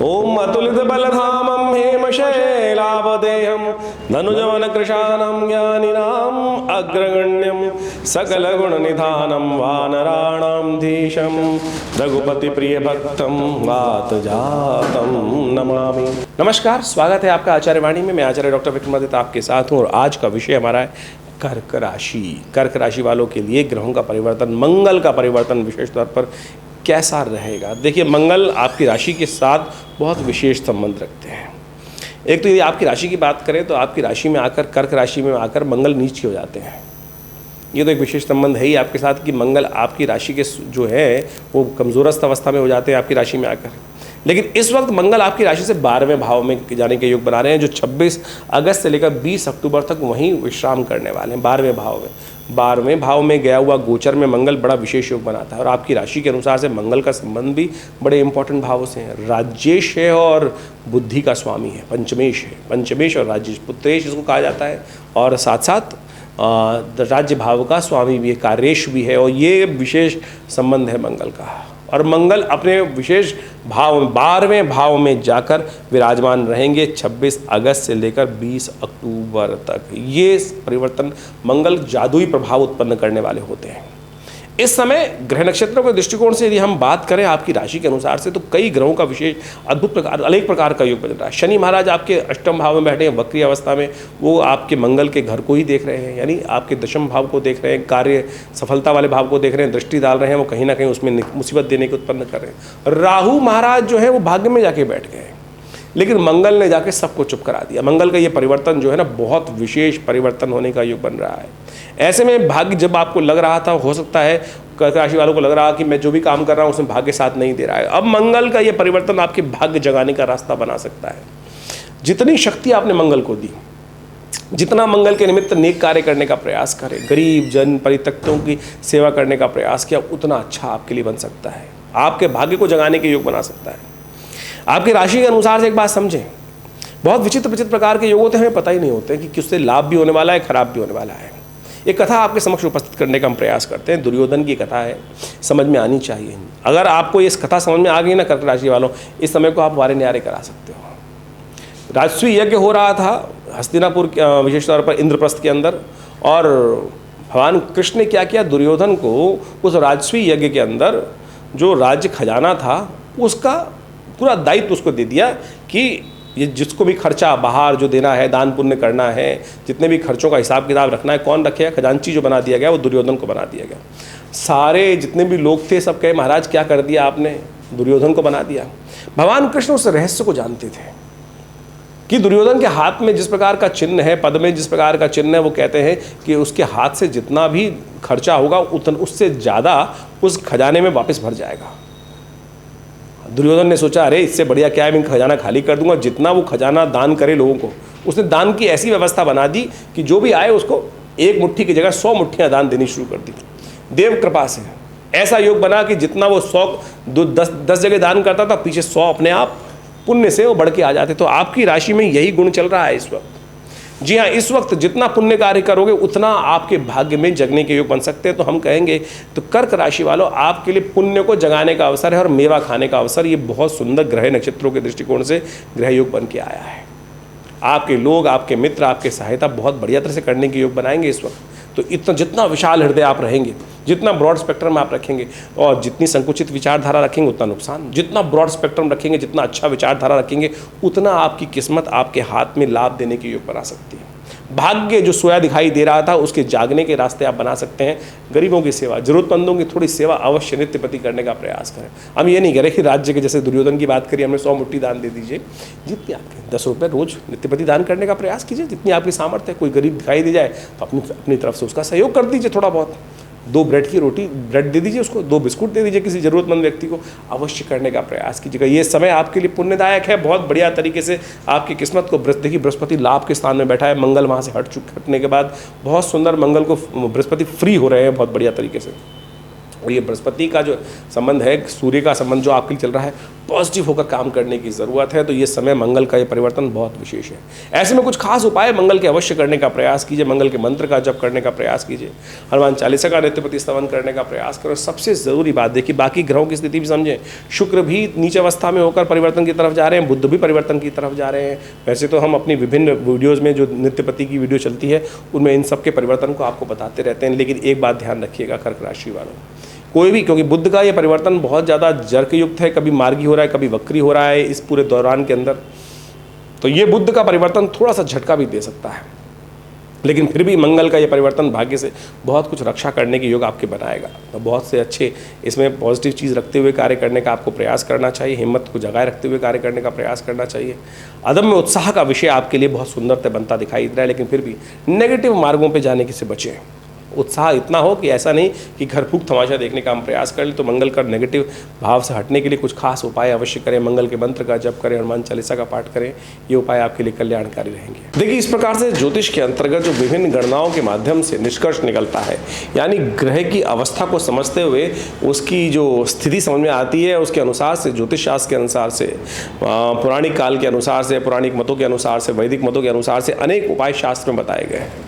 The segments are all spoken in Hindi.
ओम अतुलित बलधामं हेमशैलावदेहं धनुजवन कृशानं ज्ञानिनाम् अग्रगण्यं सकलगुणनिधानं वानराणां धीशं रघुपति प्रिय भक्तं वातजातं नमामि। नमस्कार, स्वागत है आपका आचार्य वाणी में। मैं आचार्य डॉक्टर विक्रमादित्य आपके साथ हूँ और आज का विषय हमारा है कर्क राशि। कर्क राशि वालों के लिए ग्रहों का परिवर्तन, मंगल का परिवर्तन विशेष तौर पर कैसा रहेगा। देखिए, मंगल आपकी राशि के साथ बहुत विशेष संबंध रखते हैं। एक तो यदि आपकी राशि की बात करें तो आपकी राशि में आकर, कर्क राशि में आकर मंगल नीच हो जाते हैं। ये तो एक विशेष संबंध है ही आपके साथ कि मंगल आपकी राशि के जो है वो कमज़ोरस्त अवस्था में हो जाते हैं आपकी राशि में आकर। लेकिन इस वक्त मंगल आपकी राशि से 12वें भाव में जाने के योग बना रहे हैं, जो 26 अगस्त से लेकर 20 अक्टूबर तक वहीं विश्राम करने वाले हैं 12वें भाव में। 12वें भाव में गया हुआ गोचर में मंगल बड़ा विशेष योग बनाता है और आपकी राशि के अनुसार से मंगल का संबंध भी बड़े इंपॉर्टेंट भावों से है। राज्येश है और बुद्धि का स्वामी है, पंचमेश है। पंचमेश और राज्येश, पुत्रेश इसको कहा जाता है, और साथ साथ राज्य भाव का स्वामी भी है, कार्येश भी है, और ये विशेष संबंध है मंगल का। और मंगल अपने विशेष भाव में 12वें भाव में जाकर विराजमान रहेंगे 26 अगस्त से लेकर 20 अक्टूबर तक। ये परिवर्तन मंगल जादुई प्रभाव उत्पन्न करने वाले होते हैं। इस समय ग्रह नक्षत्रों के दृष्टिकोण से यदि हम बात करें आपकी राशि के अनुसार से, तो कई ग्रहों का विशेष अद्भुत प्रकार, अनेक प्रकार का योग बन रहा है। शनि महाराज आपके अष्टम भाव में बैठे हैं वक्री अवस्था में, वो आपके मंगल के घर को ही देख रहे हैं, यानी आपके दशम भाव को देख रहे हैं, कार्य सफलता वाले भाव को देख रहे हैं, दृष्टि डाल रहे हैं, वो कहीं ना कहीं उसमें मुसीबत देने को उत्पन्न कर रहे हैं। राहु महाराज जो है वो भाग्य में जाके बैठ गए, लेकिन मंगल ने जाके सबको चुप करा दिया। मंगल का ये परिवर्तन जो है ना, बहुत विशेष परिवर्तन होने का योग बन रहा है। ऐसे में भाग्य, जब आपको लग रहा था, हो सकता है कर्क राशि वालों को लग रहा कि मैं जो भी काम कर रहा हूँ उसमें भाग्य साथ नहीं दे रहा है, अब मंगल का ये परिवर्तन आपके भाग्य जगाने का रास्ता बना सकता है। जितनी शक्ति आपने मंगल को दी, जितना मंगल के निमित्त नेक कार्य करने का प्रयास करें, गरीब जन परित्यक्तों की सेवा करने का प्रयास किया, उतना अच्छा आपके लिए बन सकता है, आपके भाग्य को जगाने के योग बना सकता है। आपकी राशि के अनुसार से एक बात समझें, बहुत विचित्र विचित्र प्रकार के योग होते हैं, हमें पता ही नहीं होते कि किससे लाभ भी होने वाला है, खराब भी होने वाला है। एक कथा आपके समक्ष उपस्थित करने का हम प्रयास करते हैं। दुर्योधन की कथा है, समझ में आनी चाहिए। अगर आपको इस कथा समझ में आ गई ना कर्क राशि वालों, इस समय को आप वारे न्यारे करा सकते हो। राजसूय यज्ञ हो रहा था हस्तिनापुर, विशेष तौर पर इंद्रप्रस्थ के अंदर, और भगवान कृष्ण ने क्या किया, दुर्योधन को उस राजसूय यज्ञ के अंदर जो राज्य खजाना था उसका पूरा दायित्व उसको दे दिया कि ये जिसको भी खर्चा बाहर जो देना है, दान पुण्य करना है, जितने भी खर्चों का हिसाब किताब रखना है, कौन रखेगा, खजांची जो बना दिया गया वो दुर्योधन को बना दिया गया। सारे जितने भी लोग थे सब कहे, महाराज क्या कर दिया आपने, दुर्योधन को बना दिया। भगवान कृष्ण उस रहस्य को जानते थे कि दुर्योधन के हाथ में जिस प्रकार का चिन्ह है, पद में जिस प्रकार का चिन्ह है, वो कहते हैं कि उसके हाथ से जितना भी खर्चा होगा उससे ज़्यादा उस खजाने में वापस भर जाएगा। दुर्योधन ने सोचा, अरे इससे बढ़िया क्या है, मैं खजाना खाली कर दूंगा, जितना वो खजाना दान करे लोगों को। उसने दान की ऐसी व्यवस्था बना दी कि जो भी आए उसको एक मुट्ठी की जगह 100 मुट्ठियाँ दान देनी शुरू कर दी। देव कृपा से ऐसा योग बना कि जितना वो 10 जगह दान करता था, पीछे 100 अपने आप पुण्य से वो बढ़ के आ जाते। तो आपकी राशि में यही गुण चल रहा है इस वक्त। जी हाँ, इस वक्त जितना पुण्य कार्य करोगे उतना आपके भाग्य में जगने के योग बन सकते हैं। तो हम कहेंगे तो कर्क राशि वालों, आपके लिए पुण्य को जगाने का अवसर है और मेवा खाने का अवसर। ये बहुत सुंदर ग्रह नक्षत्रों के दृष्टिकोण से ग्रह योग बन के आया है। आपके लोग, आपके मित्र आपके सहायता बहुत बढ़िया तरह से करने के योग बनाएंगे इस वक्त। तो इतना जितना विशाल हृदय आप रहेंगे, जितना ब्रॉड स्पेक्ट्रम आप रखेंगे, और जितनी संकुचित विचारधारा रखेंगे उतना नुकसान, जितना ब्रॉड स्पेक्ट्रम रखेंगे, जितना अच्छा विचारधारा रखेंगे, उतना आपकी किस्मत आपके हाथ में लाभ देने के योग बना सकती है। भाग्य जो सोया दिखाई दे रहा था उसके जागने के रास्ते आप बना सकते हैं। गरीबों की सेवा, जरूरतमंदों की थोड़ी सेवा अवश्य नित्य प्रति करने का प्रयास करें। हम ये नहीं कह रहे कि राज्य के, जैसे दुर्योधन की बात करिए, हमने 100 मुट्ठी दान दे दीजिए, जितनी आपके 10 रुपये रोज नित्य प्रति दान करने का प्रयास कीजिए, जितनी आपकी सामर्थ्य है। कोई गरीब दिखाई दे जाए तो अपनी तरफ से उसका सहयोग कर दीजिए, थोड़ा बहुत 2 ब्रेड की रोटी, ब्रेड दे दीजिए उसको, 2 बिस्कुट दे दीजिए किसी ज़रूरतमंद व्यक्ति को। अवश्य करने का प्रयास कीजिएगा। ये समय आपके लिए पुण्यदायक है, बहुत बढ़िया तरीके से आपकी किस्मत को देखिए, बृहस्पति लाभ के स्थान में बैठा है, मंगल वहाँ से हटने के बाद बहुत सुंदर मंगल को बृहस्पति फ्री हो रहे हैं बहुत बढ़िया तरीके से। और ये बृहस्पति का जो संबंध है, सूर्य का संबंध जो आपके लिए चल रहा है, पॉजिटिव होकर काम करने की ज़रूरत है। तो ये समय मंगल का ये परिवर्तन बहुत विशेष है। ऐसे में कुछ खास उपाय मंगल के अवश्य करने का प्रयास कीजिए। मंगल के मंत्र का जप करने का प्रयास कीजिए, हनुमान चालीसा का नित्यप्रति स्तवन करने का प्रयास करें। सबसे ज़रूरी बात देखिए, बाकी ग्रहों की स्थिति भी समझें। शुक्र भी नीच अवस्था में होकर परिवर्तन की तरफ जा रहे हैं, बुध भी परिवर्तन की तरफ जा रहे हैं। वैसे तो हम अपनी विभिन्न वीडियोज़ में जो नित्यपति की वीडियो चलती है उनमें इन सब के परिवर्तन को आपको बताते रहते हैं। लेकिन एक बात ध्यान रखिएगा कर्क राशि वालों, कोई भी, क्योंकि बुध का ये परिवर्तन बहुत ज़्यादा जर्कयुक्त है, कभी मार्गी हो रहा है, कभी वक्री हो रहा है इस पूरे दौरान के अंदर। तो ये बुध का परिवर्तन थोड़ा सा झटका भी दे सकता है, लेकिन फिर भी मंगल का ये परिवर्तन भाग्य से बहुत कुछ रक्षा करने के योग आपके बनाएगा। तो बहुत से अच्छे इसमें पॉजिटिव चीज़ रखते हुए कार्य करने का आपको प्रयास करना चाहिए, हिम्मत को जगाए रखते हुए कार्य करने का प्रयास करना चाहिए। अदम्य उत्साह का विषय आपके लिए बहुत सुंदरता बनता दिखाई दे रहा है, लेकिन फिर भी नेगेटिव मार्गों पर जाने से बचें। उत्साह इतना हो कि ऐसा नहीं कि घर फूक तमाशा देखने का हम प्रयास कर ले। तो मंगल का नेगेटिव भाव से हटने के लिए कुछ खास उपाय अवश्य करें। मंगल के मंत्र का जप करें, हनुमान चालीसा का पाठ करें, ये उपाय आपके लिए कल्याणकारी रहेंगे। देखिए, इस प्रकार से ज्योतिष के अंतर्गत जो विभिन्न गणनाओं के माध्यम से निष्कर्ष निकलता है, यानी ग्रह की अवस्था को समझते हुए उसकी जो स्थिति समझ में आती है, उसके अनुसार से, ज्योतिष शास्त्र के अनुसार से, पौराणिक काल के अनुसार से, पौराणिक मतों के अनुसार से, वैदिक मतों के अनुसार से अनेक उपाय शास्त्र में बताए गए हैं।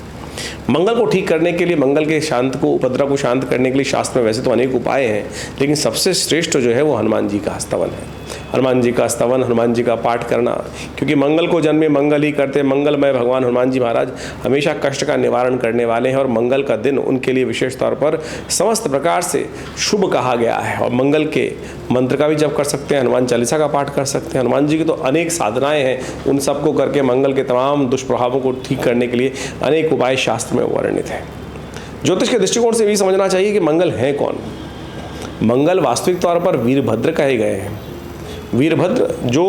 मंगल को ठीक करने के लिए, मंगल के शांत को, उपद्रव को शांत करने के लिए शास्त्र में वैसे तो अनेक उपाय हैं, लेकिन सबसे श्रेष्ठ जो है वो हनुमान जी का स्तवन है। हनुमान जी का स्तवन, हनुमान जी का पाठ करना, क्योंकि मंगल को जन्मे मंगल ही करते, मंगलमय भगवान हनुमान जी महाराज हमेशा कष्ट का निवारण करने वाले हैं। और मंगल का दिन उनके लिए विशेष तौर पर समस्त प्रकार से शुभ कहा गया है। और मंगल के मंत्र का भी जप कर सकते हैं, हनुमान चालीसा का पाठ कर सकते हैं। हनुमान जी की तो अनेक साधनाएं हैं, उन सबको करके मंगल के तमाम दुष्प्रभावों को ठीक करने के लिए अनेक उपाय शास्त्र में वर्णित है। ज्योतिष के दृष्टिकोण से भी समझना चाहिए कि मंगल है कौन। मंगल वास्तविक तौर पर वीरभद्र कहे गए हैं। वीरभद्र जो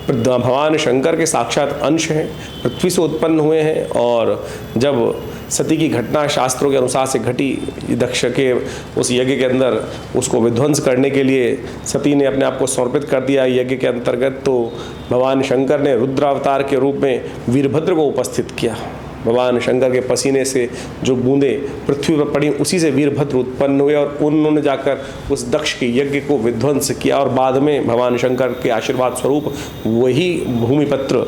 भगवान शंकर के साक्षात अंश हैं, पृथ्वी से उत्पन्न हुए हैं। और जब सती की घटना शास्त्रों के अनुसार से घटी, दक्ष के उस यज्ञ के अंदर उसको विध्वंस करने के लिए सती ने अपने आप को समर्पित कर दिया यज्ञ के अंतर्गत, तो भगवान शंकर ने रुद्र अवतार के रूप में वीरभद्र को उपस्थित किया। भगवान शंकर के पसीने से जो बूंदें पृथ्वी पर पड़ी, उसी से वीरभद्र उत्पन्न हुए और उन्होंने जाकर उस दक्ष के यज्ञ को विध्वंस किया। और बाद में भगवान शंकर के आशीर्वाद स्वरूप वही भूमिपत्र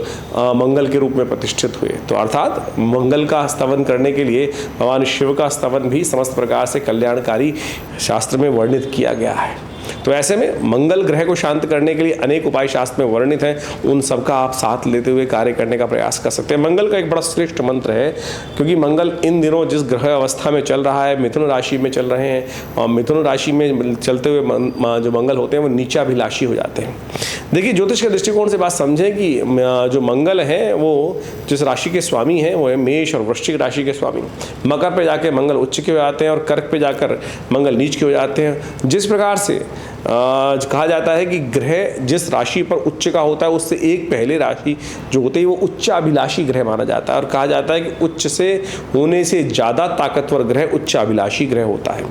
मंगल के रूप में प्रतिष्ठित हुए। तो अर्थात मंगल का स्तवन करने के लिए भगवान शिव का स्तवन भी समस्त प्रकार से कल्याणकारी शास्त्र में वर्णित किया गया है। तो ऐसे में मंगल ग्रह को शांत करने के लिए अनेक उपाय शास्त्र में वर्णित हैं, उन सबका आप साथ लेते हुए कार्य करने का प्रयास कर सकते हैं। मंगल का एक बड़ा श्रेष्ठ मंत्र है, क्योंकि मंगल इन दिनों जिस ग्रह अवस्था में चल रहा है, मिथुन राशि में चल रहे हैं, और मिथुन राशि में चलते हुए जो मंगल होते हैं वो नीचाभिलाषी हो जाते हैं। देखिए, ज्योतिष के दृष्टिकोण से बात समझें कि जो मंगल है वो जिस राशि के स्वामी हैं वो है मेष और वृश्चिक राशि के स्वामी। मकर पे जाके मंगल उच्च के हो जाते हैं और कर्क पे जाकर मंगल नीच के हो जाते हैं। जिस प्रकार से कहा जाता है कि ग्रह जिस राशि पर उच्च का होता है उससे एक पहले राशि जो होती है वो उच्चाभिलाषी ग्रह माना जाता है। और कहा जाता है कि उच्च से होने से ज़्यादा ताकतवर ग्रह उच्चाभिलाषी ग्रह होता है।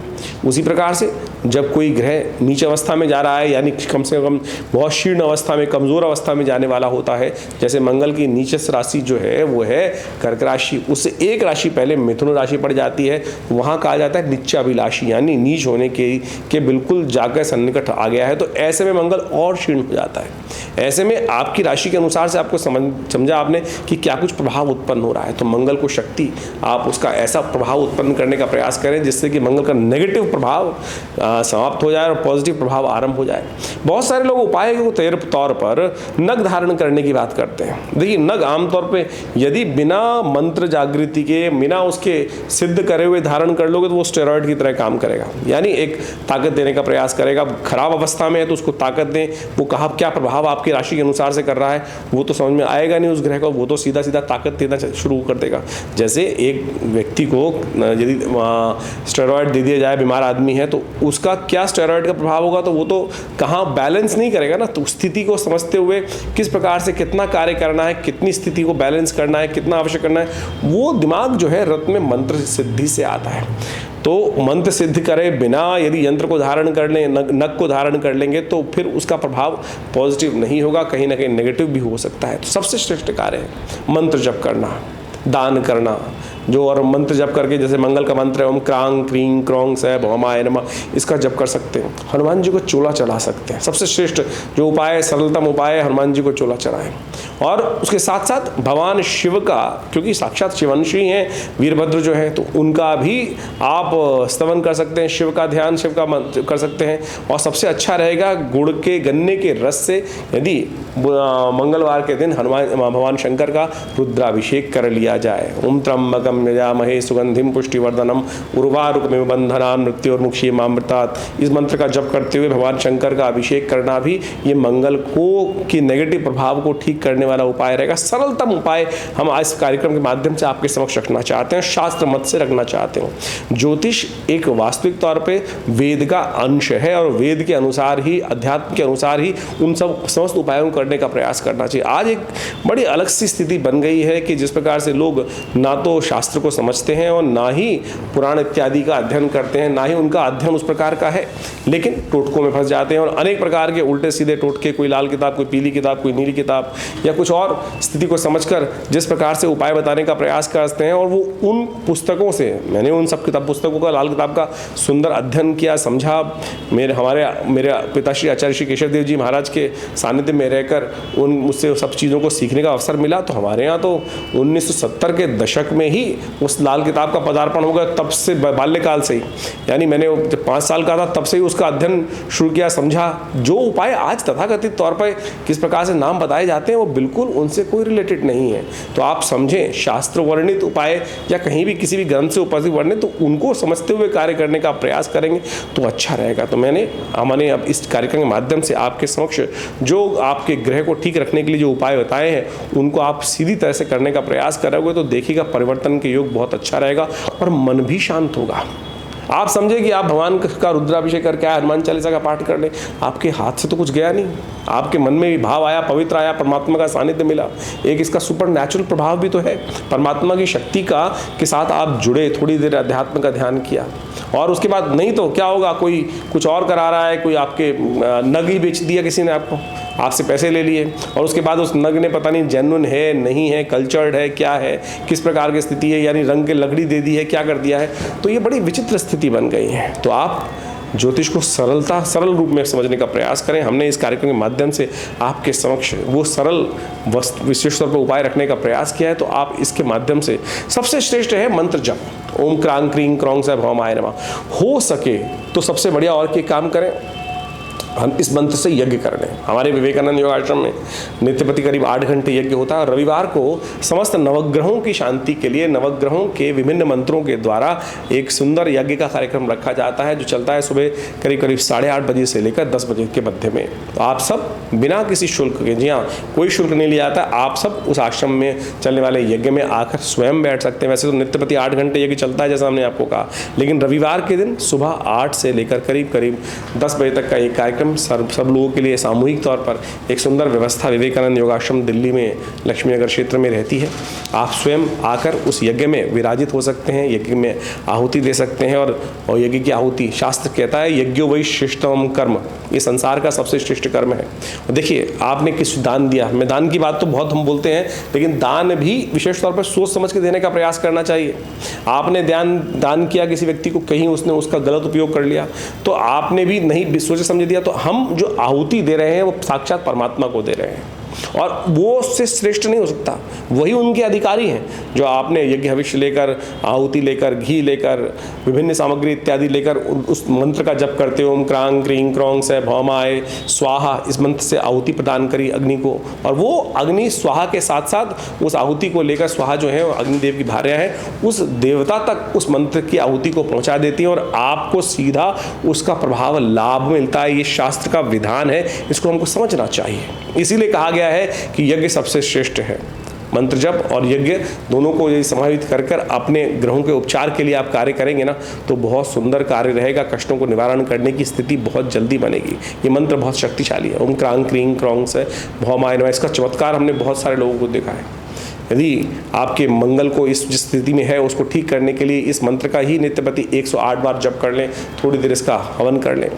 उसी प्रकार से जब कोई ग्रह नीच अवस्था में जा रहा है, यानी कम से कम बहुत शीर्ण अवस्था में, कमज़ोर अवस्था में जाने वाला होता है, जैसे मंगल की नीचस्थ राशि जो है वो है कर्क राशि, उससे एक राशि पहले मिथुन राशि पड़ जाती है, वहाँ कहा जाता है निच्चाभिलाषी, यानी नीच होने के बिल्कुल जाकर सन्निकट आ गया है। तो ऐसे में मंगल और क्षीण हो जाता है। ऐसे में आपकी राशि के अनुसार से आपको समझा आपने कि क्या कुछ प्रभाव उत्पन्न हो रहा है, तो मंगल को शक्ति आप उसका ऐसा प्रभाव उत्पन्न करने का प्रयास करें जिससे कि मंगल का नेगेटिव प्रभाव समाप्त हो जाए और पॉजिटिव प्रभाव आरंभ हो जाए। बहुत सारे लोग उपाय के तौर पर नग धारण करने की बात करते हैं। देखिए, नग आमतौर पे यदि बिना मंत्र जागृति के, बिना उसके सिद्ध करे हुए धारण कर लोगे तो वो स्टेरॉइड की तरह काम करेगा, यानी एक ताकत देने का प्रयास करेगा। खराब अवस्था में है तो उसको ताकत दें, वो कहा क्या प्रभाव आपकी राशि के अनुसार से कर रहा है वो तो समझ में आएगा नहीं उस ग्रह को, वो तो सीधा सीधा ताकत देना शुरू कर देगा। जैसे एक व्यक्ति को यदि स्टेरॉइड दे दिया जाए, बीमार आदमी है, तो उसका क्या स्टेरॉइड का प्रभाव होगा, तो वो तो कहाँ बैलेंस नहीं करेगा ना। तो स्थिति को समझते हुए किस प्रकार से कितना कार्य करना है, कितनी स्थिति को बैलेंस करना है, कितना आवश्यक करना है, वो दिमाग जो है रत्न में मंत्र सिद्धि से आता है। तो मंत्र सिद्ध करे बिना यदि यंत्र को धारण कर लें, नग को धारण कर लेंगे तो फिर उसका प्रभाव पॉजिटिव नहीं होगा, कहीं ना कहीं नेगेटिव भी हो सकता है। तो सबसे श्रेष्ठ कार्य है मंत्र जप करना। दान करना, जो और मंत्र जप करके, जैसे मंगल का मंत्र है ओम क्रांग क्रीं क्रौंग स भौमाय नमः, इसका जप कर सकते हैं। हनुमान जी को चोला चढ़ा सकते हैं। सबसे श्रेष्ठ जो उपाय है, सरलतम उपाय है, हनुमान जी को चोला चढ़ाएं। और उसके साथ साथ भगवान शिव का, क्योंकि साक्षात शिवंशी हैं वीरभद्र जो हैं, तो उनका भी आप स्तवन कर सकते हैं, शिव का ध्यान, शिव का मंत्र कर सकते हैं। और सबसे अच्छा रहेगा गुड़ के गन्ने के रस से यदि मंगलवार के दिन भगवान शंकर का रुद्राभिषेक कर लिया जाए। ओम त्र्यंबकम यजामहे सुगंधिम पुष्टिवर्धनम उर्वारुकमिव बंधनान् मृत्योर्मुक्षीयमामृतात्, इस मंत्र का जप करते हुए भगवान शंकर का अभिषेक करना भी ये मंगल को की नेगेटिव प्रभाव को ठीक करने वाला उपाय रहेगा। सरलतम उपाय हम आज कार्यक्रम के माध्यम से आपके समक्ष रखना चाहते हैं, शास्त्र मत से रखना चाहते हैं। ज्योतिष एक वास्तविक तौर पे वेद का अंश है और वेद के अनुसार ही, अध्यात्म के अनुसार ही उन सब समस्त उपायों को करने का प्रयास करना चाहिए। आज एक बड़ी अलग सी स्थिति बन गई है कि जिस प्रकार से लोग ना तो शास्त्र को समझते हैं और ना ही पुराण इत्यादि का अध्ययन करते हैं, ना ही उनका अध्ययन उस प्रकार का है, लेकिन टोटकों में फंस जाते हैं और अनेक प्रकार के उल्टे सीधे टोटके, कोई लाल किताब, कोई पीली किताब, कोई नीली किताब या कुछ और स्थिति को समझकर जिस प्रकार से उपाय बताने का प्रयास करते हैं, और वो उन पुस्तकों से, मैंने उन सब किताब पुस्तकों का, लाल किताब का सुंदर अध्ययन किया, समझा। मेरे पिताश्री आचार्य श्री केशव देव जी महाराज के सानिध्य में रहकर मुझसे सब चीज़ों को सीखने का अवसर मिला। तो हमारे यहाँ तो 1970 के दशक में ही उस लाल किताब का पदार्पण हो गया, तब से बाल्यकाल से ही, यानी मैंने जब 5 साल का था तब से ही उसका अध्ययन शुरू किया, समझा। जो उपाय आज तथाकथित तौर पर किस प्रकार से नाम बताए जाते हैं वो बिल्कुल उनसे कोई रिलेटेड नहीं है। तो आप समझें, शास्त्र वर्णित उपाय या कहीं भी किसी भी ग्रंथ से उपाय वर्णित, तो उनको समझते हुए कार्य करने का प्रयास करेंगे तो अच्छा रहेगा। तो हमने अब इस कार्यक्रम के माध्यम से आपके समक्ष जो आपके ग्रह को ठीक रखने के लिए जो उपाय बताए हैं उनको आप सीधी तरह से करने का प्रयास करोगे तो देखिएगा परिवर्तन के योग बहुत अच्छा रहेगा और मन भी शांत होगा। आप समझे कि आप भगवान का रुद्राभिषेक करके आए, हनुमान चालीसा का पाठ कर ले, आपके हाथ से तो कुछ गया नहीं, आपके मन में भी भाव आया, पवित्र आया, परमात्मा का सानिध्य मिला। एक इसका सुपर नेचुरल प्रभाव भी तो है, परमात्मा की शक्ति का के साथ आप जुड़े, थोड़ी देर अध्यात्म का ध्यान किया, और उसके बाद नहीं तो क्या होगा, कोई कुछ और करा रहा है, कोई आपके नग ही बेच दिया किसी ने आपको, आपसे पैसे ले लिए, और उसके बाद उस नग ने पता नहीं जेन्युइन है नहीं है, कल्चर्ड है क्या है, किस प्रकार की स्थिति है, यानी रंग के लकड़ी दे दी है, क्या कर दिया है। तो ये बड़ी विचित्र स्थिति बन गई है। तो आप ज्योतिष को सरल रूप में समझने का प्रयास करें। हमने इस कार्यक्रम के माध्यम से आपके समक्ष वो सरल विशेष तौर पर उपाय रखने का प्रयास किया है। तो आप इसके माध्यम से सबसे श्रेष्ठ है मंत्र जप, ओम क्रांग क्रीं क्रौंग स भौमाय नमः। हो सके तो सबसे बढ़िया और क्या काम करें, हम इस मंत्र से यज्ञ कर लें। हमारे विवेकानंद योग आश्रम में नित्य प्रति करीब 8 घंटे यज्ञ होता है। रविवार को समस्त नवग्रहों की शांति के लिए नवग्रहों के विभिन्न मंत्रों के द्वारा एक सुंदर यज्ञ का कार्यक्रम रखा जाता है, जो चलता है सुबह करीब 8:30 बजे से लेकर 10 बजे के मध्य में। तो आप सब बिना किसी शुल्क के, जी हाँ कोई शुल्क नहीं लिया जाता, आप सब उस आश्रम में चलने वाले यज्ञ में आकर स्वयं बैठ सकते हैं। वैसे तो नित्य प्रति 8 घंटे यज्ञ चलता है जैसा हमने आपको कहा, लेकिन रविवार के दिन सुबह 8 से लेकर करीब 10 बजे तक का एक कार्यक्रम सब लोगों के लिए सामूहिक तौर पर एक सुंदर व्यवस्था विवेकानंद योगाश्रम दिल्ली में लक्ष्मी नगर क्षेत्र में रहती है। आप स्वयं आकर उस यज्ञ में विराजित हो सकते हैं, यज्ञ में आहुति दे सकते हैं। और यज्ञ की आहुति, शास्त्र कहता है यज्ञो वही श्रेष्ठतम कर्म, ये संसार का सबसे श्रेष्ठ कर्म है। देखिए आपने किस दान दिया, मैं दान की बात तो बहुत हम बोलते हैं, लेकिन दान भी विशेष तौर पर सोच समझ के देने का प्रयास करना चाहिए। आपने दान किया किसी व्यक्ति को, कहीं उसने उसका गलत उपयोग कर लिया, तो आपने भी नहीं सोचे समझे दिया, तो हम जो आहुति दे रहे हैं वो साक्षात परमात्मा को दे रहे हैं, और वो उससे श्रेष्ठ नहीं हो सकता। वही उनके अधिकारी हैं जो आपने यज्ञ हविष्य लेकर, आहुति लेकर, घी लेकर, विभिन्न सामग्री इत्यादि लेकर उस मंत्र का जप करते हो, ओम क्रांग क्रीं क्रौंग स भौमाय स्वाहा, इस मंत्र से आहुति प्रदान करी अग्नि को, और वो अग्नि स्वाहा के साथ साथ उस आहुति को लेकर, स्वाहा जो है अग्निदेव की भार्या है, उस देवता तक उस मंत्र की आहुति को पहुंचा देती है और आपको सीधा उसका प्रभाव लाभ मिलता है। ये शास्त्र का विधान है, इसको हमको समझना चाहिए। इसीलिए कहा गया है कि यज्ञ सबसे श्रेष्ठ है। मंत्र जप और यज्ञ दोनों को यदि समाहित कर अपने ग्रहों के उपचार के लिए आप कार्य करेंगे ना, तो बहुत सुंदर कार्य रहेगा। कष्टों को निवारण करने की स्थिति बहुत जल्दी बनेगी। ये मंत्र बहुत शक्तिशाली है, ओम क्रांग क्रीं क्रौंग स भौमाय नमः। इसका चमत्कार हमने बहुत सारे लोगों को देखा है। यदि आपके मंगल को इस जिस स्थिति में है उसको ठीक करने के लिए इस मंत्र का ही नित्य प्रति 108 बार जप कर लें, थोड़ी देर इसका हवन कर लें।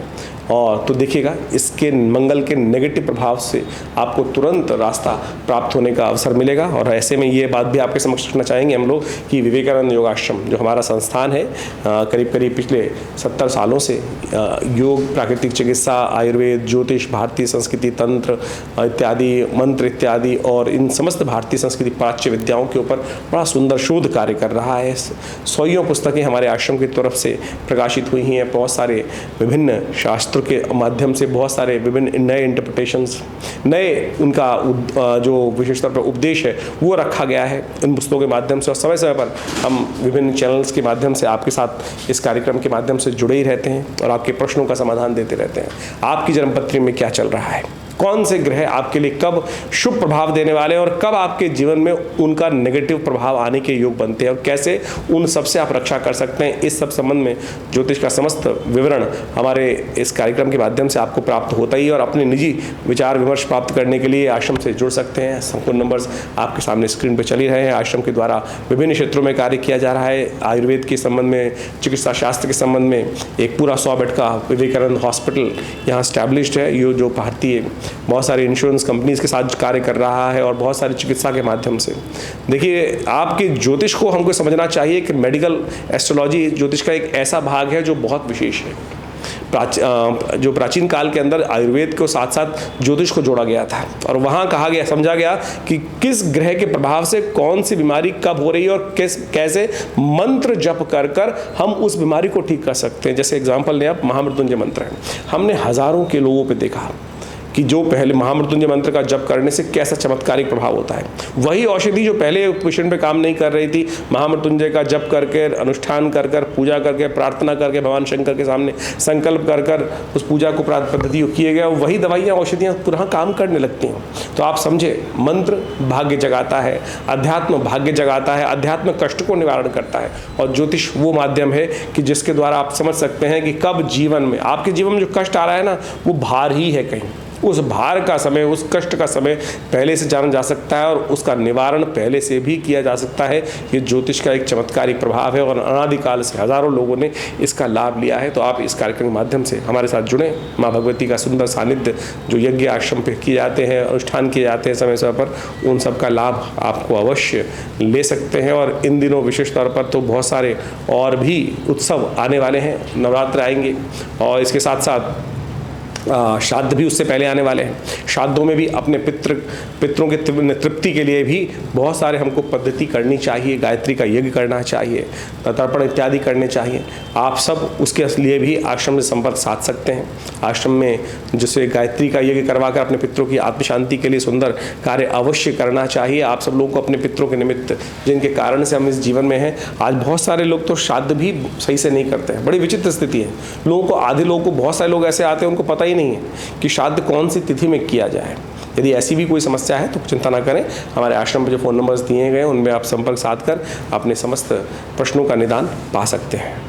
और तो देखिएगा इसके मंगल के नेगेटिव प्रभाव से आपको तुरंत रास्ता प्राप्त होने का अवसर मिलेगा। और ऐसे में ये बात भी आपके समक्ष रखना चाहेंगे हम लोग कि विवेकानंद योगाश्रम जो हमारा संस्थान है, करीब करीब पिछले 70 सालों से योग, प्राकृतिक चिकित्सा, आयुर्वेद, ज्योतिष, भारतीय संस्कृति, तंत्र इत्यादि, मंत्र इत्यादि और इन समस्त भारतीय संस्कृति प्राच्य विद्याओं के ऊपर बड़ा सुंदर शोध कार्य कर रहा है। सौयों पुस्तकें हमारे आश्रम की तरफ से प्रकाशित हुई हैं। बहुत सारे विभिन्न शास्त्रों के माध्यम से बहुत सारे विभिन्न नए इंटरप्रिटेशंस, नए उनका जो विशेष तौर पर उपदेश है वो रखा गया है इन पुस्तकों के माध्यम से। और समय समय पर हम विभिन्न चैनल्स के माध्यम से आपके साथ इस कार्यक्रम के माध्यम से जुड़े ही रहते हैं और आपके प्रश्नों का समाधान देते रहते हैं। आपकी जन्मपत्री में क्या चल रहा है, कौन से ग्रह आपके लिए कब शुभ प्रभाव देने वाले हैं और कब आपके जीवन में उनका नेगेटिव प्रभाव आने के योग बनते हैं और कैसे उन सब से आप रक्षा कर सकते हैं, इस सब संबंध में ज्योतिष का समस्त विवरण हमारे इस कार्यक्रम के माध्यम से आपको प्राप्त होता ही है। और अपने निजी विचार विमर्श प्राप्त करने के लिए आश्रम से जुड़ सकते हैं। संपूर्ण नंबर्स आपके सामने स्क्रीन पर चल ही रहे हैं। आश्रम के द्वारा विभिन्न क्षेत्रों में कार्य किया जा रहा है। आयुर्वेद के संबंध में, चिकित्सा शास्त्र के संबंध में एक पूरा 100 बेड का विवेकानंद हॉस्पिटल यहाँ स्टैब्लिश्ड है। ये जो भारतीय बहुत सारी इंश्योरेंस कंपनीज के साथ कार्य कर रहा है और बहुत सारी चिकित्सा के माध्यम से। देखिए, आपके ज्योतिष को हमको समझना चाहिए कि मेडिकल एस्ट्रोलॉजी ज्योतिष का एक ऐसा भाग है जो बहुत विशेष है। जो प्राचीन काल के अंदर आयुर्वेद को साथ साथ ज्योतिष को जोड़ा गया था और वहाँ कहा गया, समझा गया कि किस ग्रह के प्रभाव से कौन सी बीमारी कब हो रही है और कैसे मंत्र जप कर कर हम उस बीमारी को ठीक कर सकते हैं। जैसे एग्जाम्पल लें आप, महामृत्युंजय मंत्र है। हमने हजारों के लोगों पे देखा कि जो पहले महामृत्युंजय मंत्र का जप करने से कैसा चमत्कारिक प्रभाव होता है। वही औषधि जो पहले पेशेंट पे काम नहीं कर रही थी, महामृत्युंजय का जप करके, अनुष्ठान कर कर, पूजा करके, प्रार्थना करके, भगवान शंकर के सामने संकल्प कर कर उस पूजा को पद्धति किए गए, वही दवाइयाँ औषधियाँ पुनः काम करने लगती हैं। तो आप समझे, मंत्र भाग्य जगाता है, अध्यात्म भाग्य जगाता है, अध्यात्म कष्ट को निवारण करता है और ज्योतिष वो माध्यम है कि जिसके द्वारा आप समझ सकते हैं कि कब जीवन में, आपके जीवन में जो कष्ट आ रहा है ना, वो भार ही है कहीं। उस भार का समय, उस कष्ट का समय पहले से जाना जा सकता है और उसका निवारण पहले से भी किया जा सकता है। ये ज्योतिष का एक चमत्कारिक प्रभाव है और अनादिकाल से हजारों लोगों ने इसका लाभ लिया है। तो आप इस कार्यक्रम के माध्यम से हमारे साथ जुड़ें। माँ भगवती का सुंदर सानिध्य जो यज्ञ आश्रम पे किए जाते हैं, अनुष्ठान किए जाते हैं समय समय पर, उन सब का लाभ आपको अवश्य ले सकते हैं। और इन दिनों विशेष तौर पर तो बहुत सारे और भी उत्सव आने वाले हैं, नवरात्र आएंगे और इसके साथ साथ श्राद्ध भी उससे पहले आने वाले हैं। श्राद्धों में भी अपने पितरों के तृप्ति के लिए भी बहुत सारे हमको पद्धति करनी चाहिए। गायत्री का यज्ञ करना चाहिए, तर्पण इत्यादि करने चाहिए। आप सब उसके लिए भी आश्रम से संपर्क साध सकते हैं। आश्रम में जिसे गायत्री का यज्ञ करवा कर अपने पितरों की आत्मशांति के लिए सुंदर कार्य अवश्य करना चाहिए। आप सब लोगों को अपने पितरों के निमित्त, जिनके कारण से हम इस जीवन में हैं, आज बहुत सारे लोग तो श्राद्ध भी सही से नहीं करते हैं। बड़ी विचित्र स्थिति है। लोगों को, आधे लोगों को, बहुत सारे लोग ऐसे आते हैं उनको पता ही नहीं है कि श्राद्ध कौन सी तिथि में किया जाए। यदि ऐसी भी कोई समस्या है तो चिंता ना करें, हमारे आश्रम पर जो फ़ोन नंबर्स दिए गए उनमें आप संपर्क साध कर अपने समस्त प्रश्नों का निदान पा सकते हैं।